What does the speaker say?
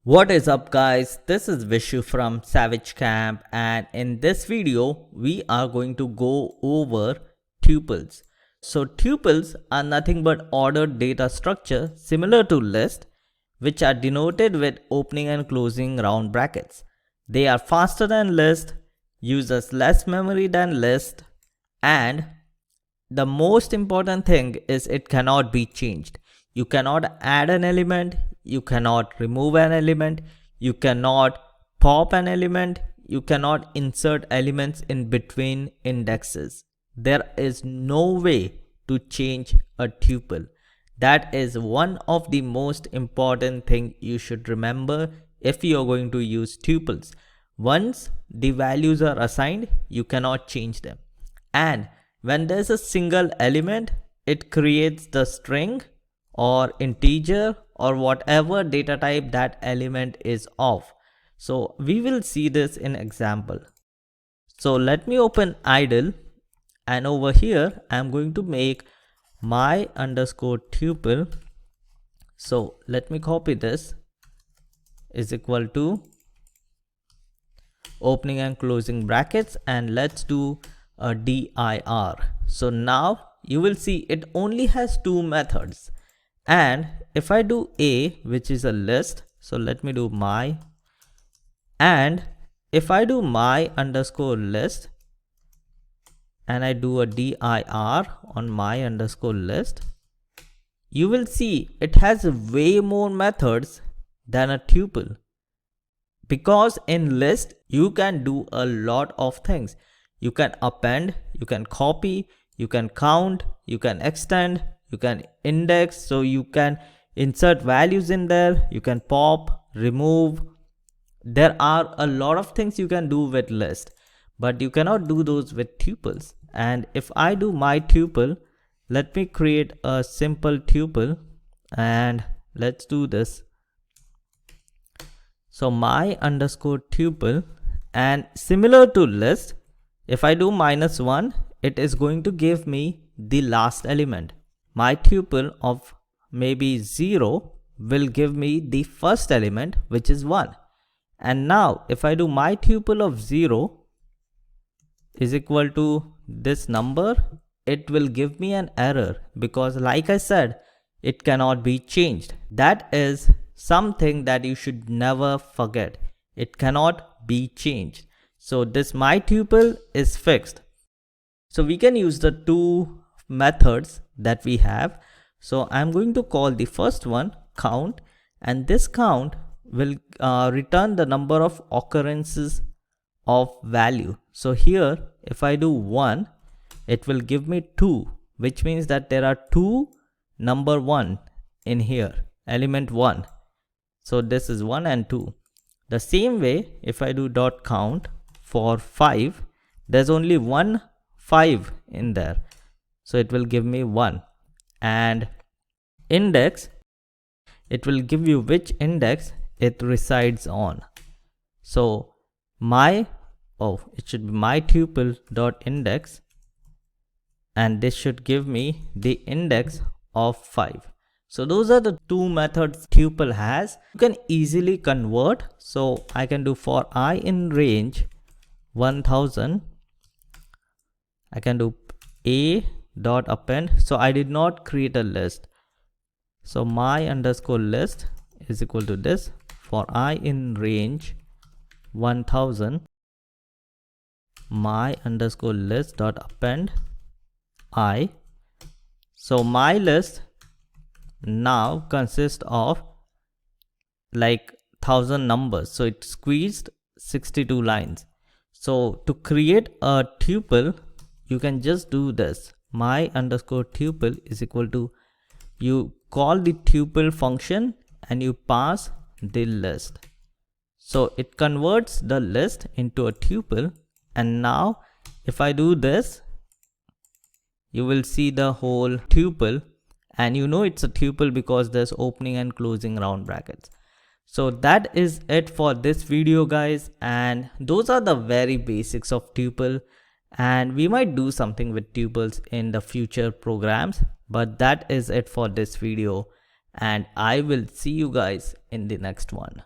What is up guys, this is Vishu from Savage Camp, and in this video we are going to go over tuples. So tuples are nothing but ordered data structure similar to list, which are denoted with opening and closing round brackets. They are faster than list, uses less memory than list, and the most important thing is it cannot be changed. You cannot add an element, you cannot remove an element, you cannot pop an element, you cannot insert elements in between indexes. There is no way to change a tuple. That is one of the most important thing you should remember if you are going to use tuples. Once the values are assigned, you cannot change them. And when there's a single element, it creates the string or integer or whatever data type that element is of. So we will see this in example. So let me open idle, and over here I'm going to make my underscore tuple. So let me copy this, is equal to opening and closing brackets, and let's do a dir. So now you will see it only has two methods. And if I do a, which is a list, so let me do my, and if I do my underscore list and I do a dir on my underscore list, you will see it has way more methods than a tuple. Because in list you can do a lot of things. You can append, you can copy, you can count, you can extend, you can index, so you can insert values in there, you can pop, remove. There are a lot of things you can do with list, but you cannot do those with tuples. And if I do my tuple, let me create a simple tuple and let's do this. So my underscore tuple, and similar to list, if I do -1, it is going to give me the last element. My tuple of maybe 0 will give me the first element, which is 1. And now if I do my tuple of 0 is equal to this number, it will give me an error because, like I said, it cannot be changed. That is something that you should never forget. It cannot be changed. So this my tuple is fixed. So we can use the two methods that we have. So I'm going to call the first one count, and this count will return the number of occurrences of value. So here if I do 1, it will give me 2, which means that there are two number 1 in here, element 1. So this is 1 and 2. The same way if I do dot count for 5, there's only one 5 in there, so it will give me 1. And index, it will give you which index it resides on. So it should be my tuple dot index, and this should give me the index of 5. So those are the two methods tuple has. You can easily convert. So I can do for I in range 1000, I can do a dot append. So I did not create a list. So my underscore list is equal to this, for I in range 1000, my underscore list dot append I. So my list now consists of like 1000 numbers, so it squeezed 62 lines. So to create a tuple, you can just do this, my underscore tuple is equal to, you call the tuple function and you pass the list. So it converts the list into a tuple. And now if I do this, you will see the whole tuple, and you know it's a tuple because there's opening and closing round brackets. So that is it for this video guys, and those are the very basics of tuple, and we might do something with tuples in the future programs, but that is it for this video, and I will see you guys in the next one.